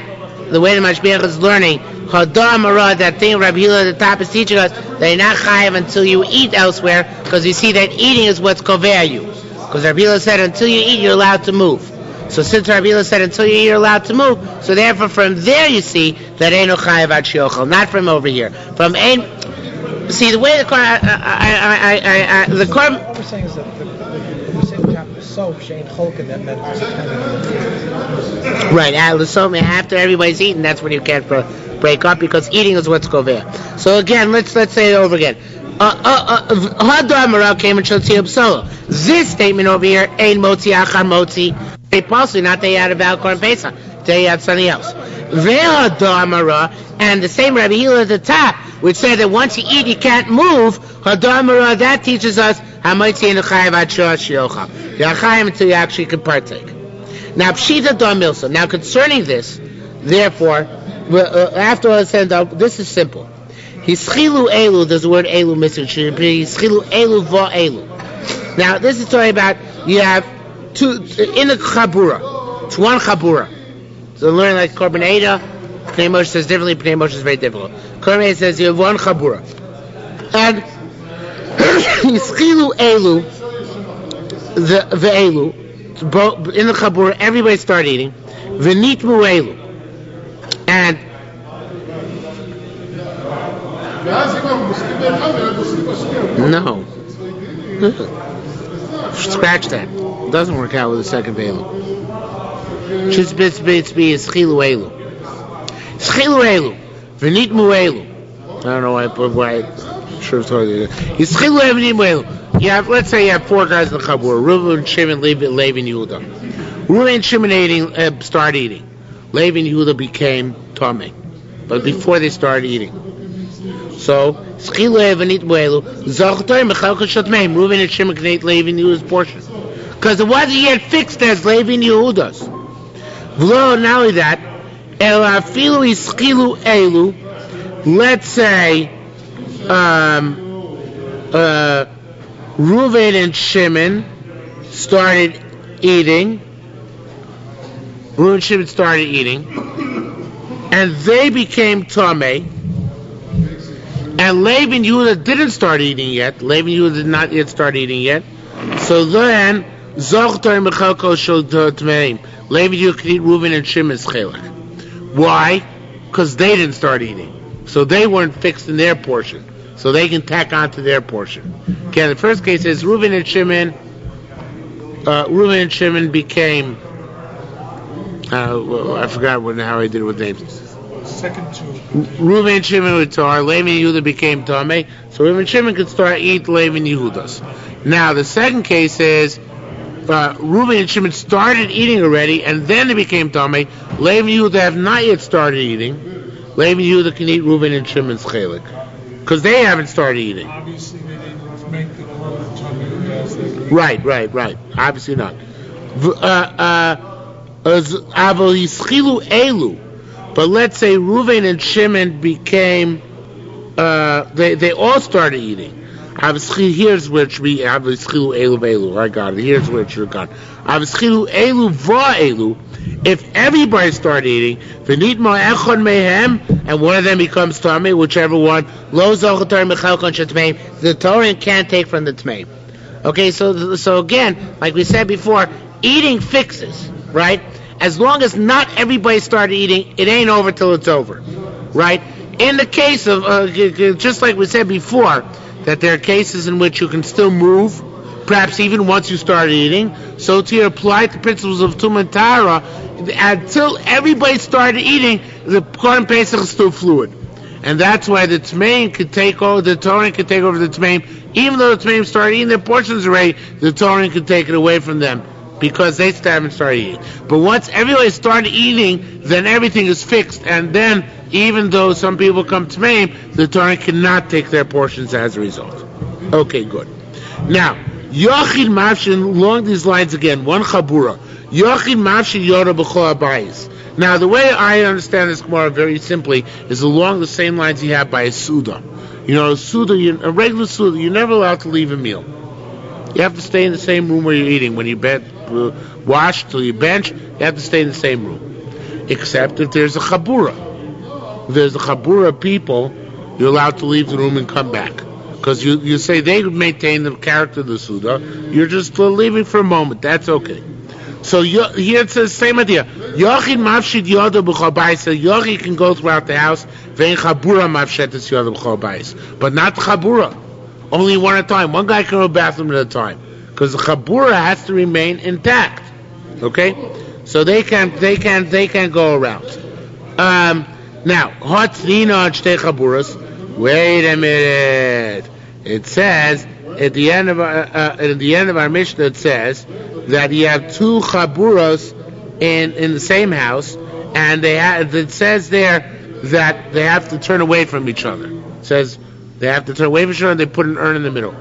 Speaker 1: the way the Mashbiach is learning, Hadar Marad, that thing Rabbi Hila at the top is teaching us that you're not chayav until you eat elsewhere, because you see that eating is what's kovea you. Because Rabbi Hila said until you eat, you're allowed to move. So since Rabbi Hila said until you eat, you're allowed to move, so therefore from there you see that ain't no chayav ad shiochel, not from over here. From ain't. See the way the Korban.
Speaker 2: What we're saying is that we're saying the top of the soap, Shane Cholkin, that meant
Speaker 1: right, after everybody's eaten, that's when you can't break up, because eating is what's kovea. So again, let's say it over again. This statement over here, Ein Motzi Achar Motzi, possibly not they had about Korban Pesach, they had something else. And the same Rabbi Hila at the top, which said that once you eat, you can't move. That teaches us until you actually can partake. Now, Pshita Dor Milsa. Now, concerning this, therefore, after all is said, this is simple. Hischilu Elu, there's the word Elu missing. Hischilu Elu va Elu. Now, this is talking about, you have two, in the Chabura, it's one Chabura. So learning like Korban Eda, Pnei Moshe says differently, Pnei Moshe is very difficult. Korban Eda says you have one Chabura. And Hischilu Elu, the Elu, in the Chabura, everybody started eating. V'nitmu Elu. And no. Scratch that. It doesn't work out with the second Velu. Should be Schilu Elu. Schilu Elu. V'nitmu Elu. I don't know why I sure it's hard to do. Schilu Elu v'nitmu Elu. Let's say you have four guys in the Chabur. Reuven, Shimon, Levi, and Yehuda. Reuven and Shimon started eating. Levi and Yehuda became Tomei. But before they started eating. So, Schilu Elu v'nitmu Elu. Zachtoy mechalka shotmeim. Reuven and Shimon can eat Levi and Yehuda's portion. Because it wasn't yet fixed as Levi and Yehuda's. V'lo, not only that, El afilu ischilu elu. Let's say, Reuven and Shimon started eating. Reuven and Shimon started eating, and they became Tomei. And Levi and Yehuda didn't start eating yet. Levi and Yehuda did not yet start eating yet. So then, Zochtar Mechalko Shol Tmeim. Levi and Yehuda could eat Reuven and Shimon's chelak. Why? Because they didn't start eating. So they weren't fixed in their portion. So they can tack onto their portion. Okay, the first case is Reuven and Shimon became. I forgot how I did it with names.
Speaker 3: second two.
Speaker 1: Reuven and Shimon were Tar, Levi and Yehuda became Tameh, so Reuven and Shimon could start eat Levi and Yehuda's. Now the second case is Reuven and Shimon started eating already, and then they became Tameh. Levi and Yehuda have not yet started eating. Levi and Yehuda can eat Reuven and Shimon's chelik, because they haven't started eating.
Speaker 3: Obviously, they didn't make the Korban Tameh as they were.
Speaker 1: Right. Obviously not. Avo Yischilu Elu. But let's say Reuven and Shimon became, they all started eating. Here's where it should be, Avschilu Elu Elu. I got it. Here's where it should have gone. Avschilu Elu Va Elu. If everybody started eating, V'nitma Echon Mehem, and one of them becomes Tameh, whichever one, Lo Zochatar Mechalkon Shetmeim, the Torah can't take from the Tmeim. Okay, so again, like we said before, eating fixes, right? As long as not everybody started eating, it ain't over till it's over, right? In the case of, just like we said before, that there are cases in which you can still move, perhaps even once you start eating, so to apply the principles of Tum and Tara, until everybody started eating, the Korban Pesach is still fluid. And that's why the Tmeim could take over, the Torah could take over the Tmeim, even though the Tmeim started eating their portions already, the Torah could take it away from them, because they still haven't started eating. But once everybody started eating, then everything is fixed, and then, even though some people come Tmeim, the Torah cannot take their portions as a result. Okay, good. Now, Yochid Mafshin, along these lines again, one Chabura. Yochid Mafshin Yoda B'chol Abayis. Now, the way I understand this Gemara very simply is along the same lines you have by a Suda. You know, a regular Suda, you're never allowed to leave a meal. You have to stay in the same room where you're eating. When you wash till you bench, you have to stay in the same room. Except if there's a Chabura. If there's a Chabura of people, you're allowed to leave the room and come back. Because you say they maintain the character of the Suda, you're just leaving for a moment. That's okay. So here it says same idea. Yochid mafshid yoda b'chol bayis. So Yochid can go throughout the house. Vein chabura mafshetes yoda b'chol bayis. But not the chabura. Only one at a time. One guy can go to the bathroom at a time. Because the chabura has to remain intact. Okay? So they can go around. Now, hatzina on shtei chaburas. Wait a minute. It says at the end of our Mishnah, it says that you have two chaburos in the same house, and it says there that they have to turn away from each other. It says they have to turn away from each other, and they put an urn in the middle.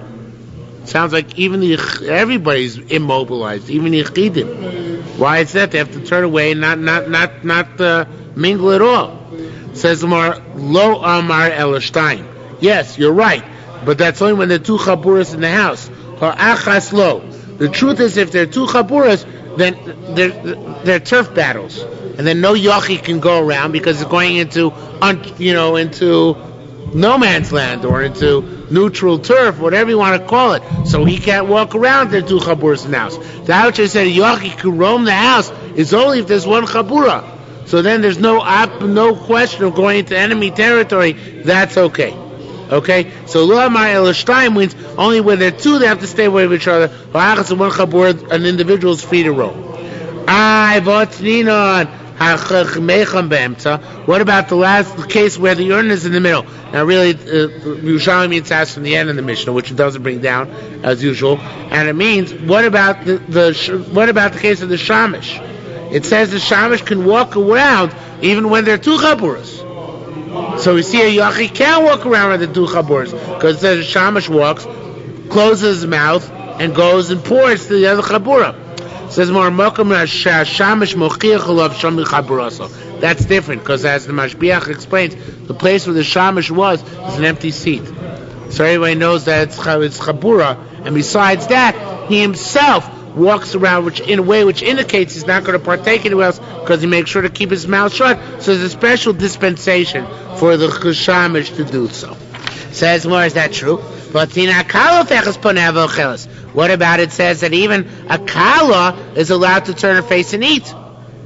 Speaker 1: Sounds like everybody's immobilized, even the Yechidim. Why is that? They have to turn away and not mingle at all. It says more lo amar elashtayim. Yes, you're right, but that's only when there are two chaburas in the house. Ha'achas lo. The truth is, if there are two chaburas, then they're turf battles, and then no yochi can go around because it's going into no man's land or into neutral turf, whatever you want to call it. So he can't walk around. There are two chaburas in the house. The Haucher said yochi can roam the house is only if there's one chabura. So then there's no question of going into enemy territory. That's okay. Okay? So lo amar elashtayim means only when there are two, they have to stay away from each other. Ha'achas one chabur, an individual's free to roam. What about the last case where the urn is in the middle? Now really, Yerushalmi means asked from the end of the Mishnah, which it doesn't bring down as usual. And it means, what about the case of the shamish? It says the shamish can walk around even when there are two chaburas. So we see a yachi can't walk around with the two chaburas because it says the shamish walks, closes his mouth, and goes and pours to the other chabura. It says more shamish mochiach alav shami chaburaso. That's different because as the Mashbiach explains, the place where the shamish was is an empty seat. So everybody knows that it's chabura, and besides that, he himself walks around in a way which indicates he's not going to partake anywhere else because he makes sure to keep his mouth shut. So there's a special dispensation for the chashamish to do so. Says more, is that true? What about it says that even a kala is allowed to turn her face and eat?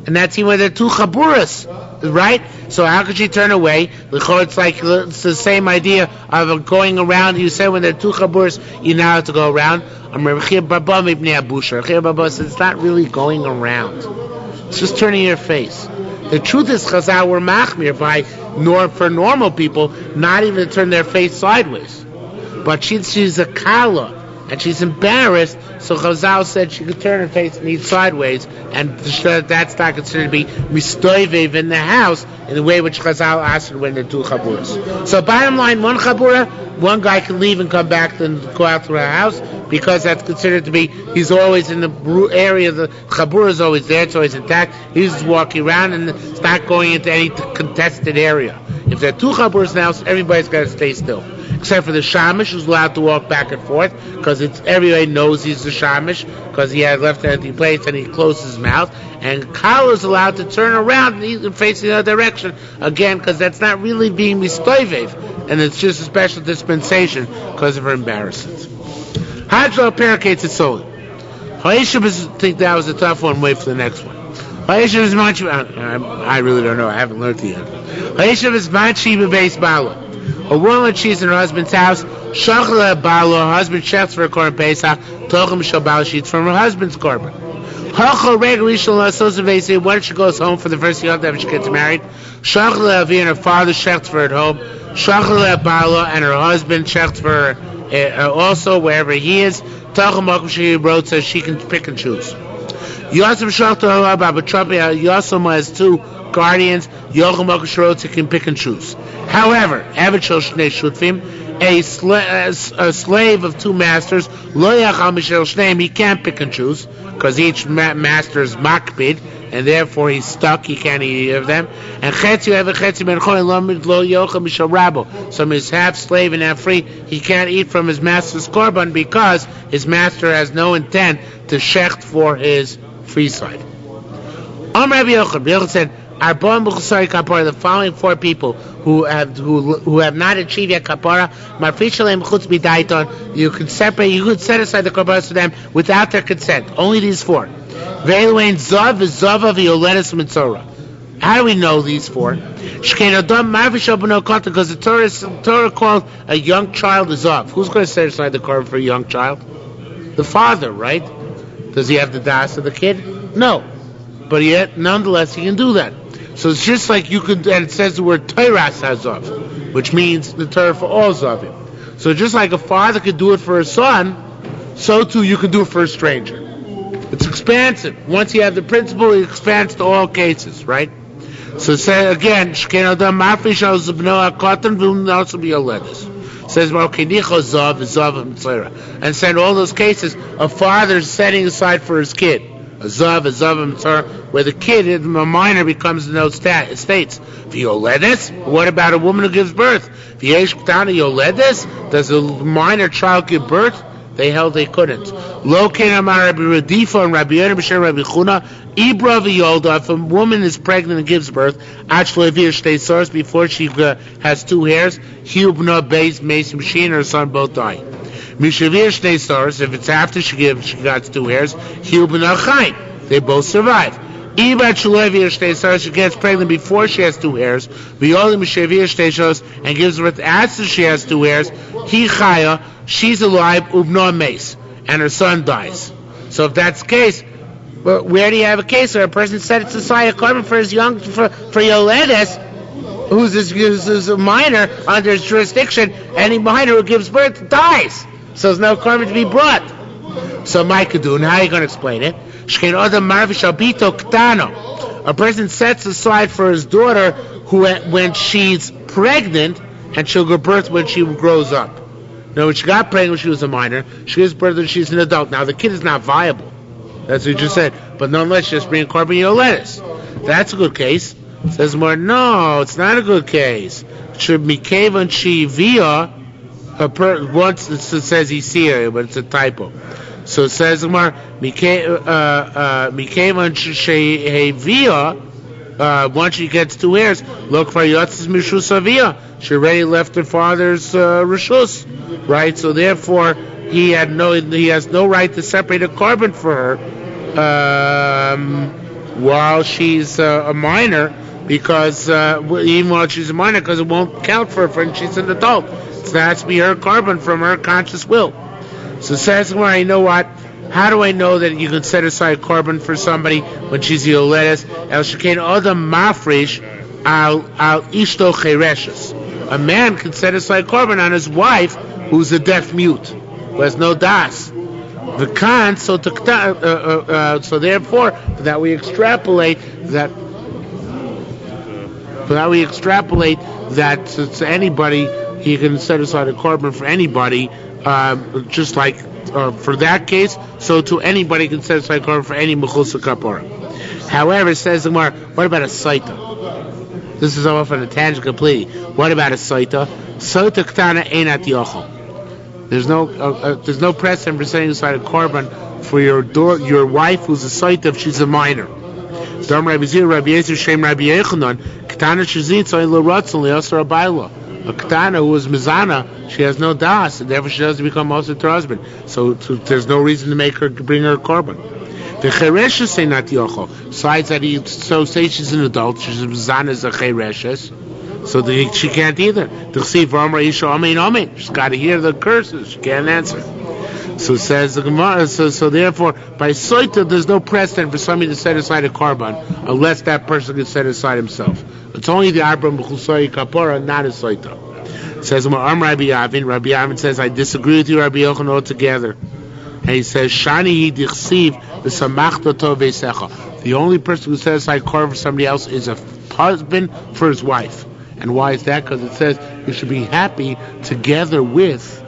Speaker 1: And that's even when there are two chaburas, right? So how could she turn away? It's the same idea of going around. You said when there are two chaburas, you now have to go around. Baba says it's not really going around. It's just turning your face. The truth is, Chazal were machmir for normal people, not even to turn their face sideways. But she's a kala, and she's embarrassed, so Chazal said she could turn her face and eat sideways, and that's not considered to be mistoivev in the house in the way which Chazal asked when they're two chaburas. So bottom line, one chabura, one guy can leave and come back and go out to her house, because that's considered to be, he's always in the area, the chabura is always there, it's always intact, he's just walking around and it's not going into any contested area. If there are two chaburas now, everybody's got to stay still. Except for the shamish, who's allowed to walk back and forth, because everybody knows he's the shamish, because he had left an empty place and he closed his mouth. And Kala is allowed to turn around and face the other direction, again, because that's not really being mistoivev, and it's just a special dispensation because of her embarrassment. Hajlo parakeets it solely. Haishim think that was a tough one. Wait for the next one. Haishim is manchi. I really don't know. I haven't learned it yet. Haishim is manchi bebeis bala. A woman, she's in her husband's house. Shachla bala, her husband checks for a korban pesach. Tochem shabal, she's from her husband's korban. Hachol reg rishon lasosavesi. When she goes home for the first year after she gets married, Shachla avi and her father checks for her at home. Shachla bala and her husband checks for her also wherever he is. Tochem makom she wrote so she can pick and choose. Yosem Shalto Yosem has two guardians. Yochem makom she wrote so he can pick and choose. However, a slave of two masters, he can't pick and choose, because each master is makbid, and therefore he's stuck, he can't eat either of them. And so he's half slave and half free, he can't eat from his master's korban, because his master has no intent to shecht for his free side. Rabbi Yochanan said, the following four people who have not achieved yet kapara, you could set aside the korbanos for them without their consent. Only these four. How do we know these four? Because the Torah called a young child a zav. Who's going to set aside the korban for a young child? The father, right? Does he have the das of the kid? No. But yet, nonetheless, he can do that. So it's just like you could, and it says the word Teiras Hazav, which means the Torah for all Zavim. So just like a father could do it for a son, so too you can do it for a stranger. It's expansive. Once you have the principle, it expands to all cases, right? So say again, Shken Adam Mafish Al-Zubno HaKotan will also be a lettuce. Says Marokinicho Zav is Zav Mitzvah. And said in all those cases, a father is setting aside for his kid. A zav mitzvah, where the kid, a minor, becomes in those states. Violedes, what about a woman who gives birth? V'yesh k'tana yoledes, does a minor child give birth? They held they couldn't. Lo ken amar Rabbi Radifa and Rabbi Yonim b'shem Rabbi Chuna, ibra v'yolda, if a woman is pregnant and gives birth, actually shtei sars, before she has two hairs, hiubna beis mesim she and her son both die. Mishavir shnei stars, if it's after she got two hairs, they both survive. Ibat Shulavir shnei stars, she gets pregnant before she has two hairs, Violi Mishavir shnei stars, and gives birth after she has two hairs, Hi Chaya, she's alive, Ubno Mace, and her son dies. So if that's the case, where do you have a case where a person sets aside a korban for his young, for Yoledes, who's a minor under his jurisdiction, any minor who gives birth dies. So there's no korban to be brought. So Maikadun, how are you going to explain it? A person sets aside for his daughter when she's pregnant, and she'll give birth when she grows up. Now, when she got pregnant when she was a minor, she gives birth when she's an adult. Now, the kid is not viable. That's what you just said. But nonetheless, just bring korban yoledes. That's a good case. Says more, no, it's not a good case. Should Mikevan Shivia. Once it says Isir, but it's a typo. So it says more Mikevan Shehevia. Once she gets two hairs, look for Yotzis Mishusavia. She already left her father's rishus, right? So therefore, he has no right to separate a korban for her while she's a minor, because even while she's a minor, because it won't count for her when she's an adult. So that has to be her korban from her conscious will. So says, well, you know what? How do I know that you can set aside korban for somebody when she's yoledes? El shekain adam mafresh al ishto chereshes. A man can set aside korban on his wife who's a deaf mute, who has no das. The kan, so therefore that we extrapolate that. That we extrapolate that to anybody, he can set aside a korban for anybody, just like for that case. So to anybody can set aside a korban for any mechusa kapara. However, says the Gemara, what about a saita? This is off on a tangent completely. What about a saita? Saita ktana einat yochel. There's no precedent for setting aside a korban for your wife who's a saita if she's a minor. Dam Rabbi Zir, Rabbi Yisrael, Shem Rabbi Yechanan, Ketana Shazin, so in Laratzon, Leosar Abayla. A Ketana who is Mizana, she has no das, and therefore she doesn't become also to her husband. So there's no reason to bring her a korban. The Chereshes say not Yochel. Besides that, say she's an adult, she's a Mizana as a Chereshes, so she can't either. She's got to hear the curses, she can't answer. So says the Gemara. So therefore, by soita, there's no precedent for somebody to set aside a korban unless that person can set aside himself. It's only the Abram B'chusay Kapora, not a soita. Says Rabbi Yavin. Rabbi Yavin says, I disagree with you, Rabbi Yochanan, altogether. And he says, Shani Yidichsiv v'samachta tov v'secha. The only person who sets aside korban for somebody else is a husband for his wife. And why is that? Because it says you should be happy together with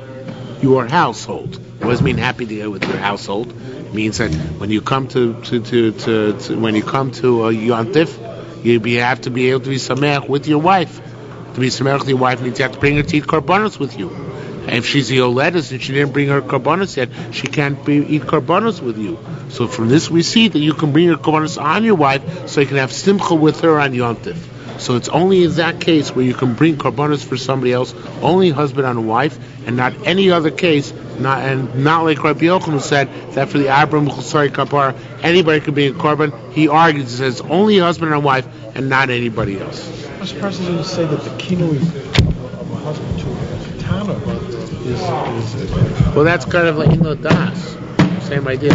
Speaker 1: your household. What does it mean happy together with your household? It means that when you come to when you come to a yontif, you have to be able to be sameach with your wife. To be sameach with your wife means you have to bring her to eat korbanos with you. And if she's a yoledes and she didn't bring her korbanos yet, she can't eat korbanos with you. So from this we see that you can bring your korbanos on your wife, so you can have simcha with her on yontif. So it's only in that case where you can bring korbanos for somebody else, only husband and wife, and not any other case, not like Rabbi Yochanan who said that for the Abram Chusari Kapar, anybody can bring a korban. He argues, he says only husband and wife, and not anybody else.
Speaker 2: This person didn't say that the kinui of a husband to a katana is
Speaker 1: well, that's kind of like das, same idea.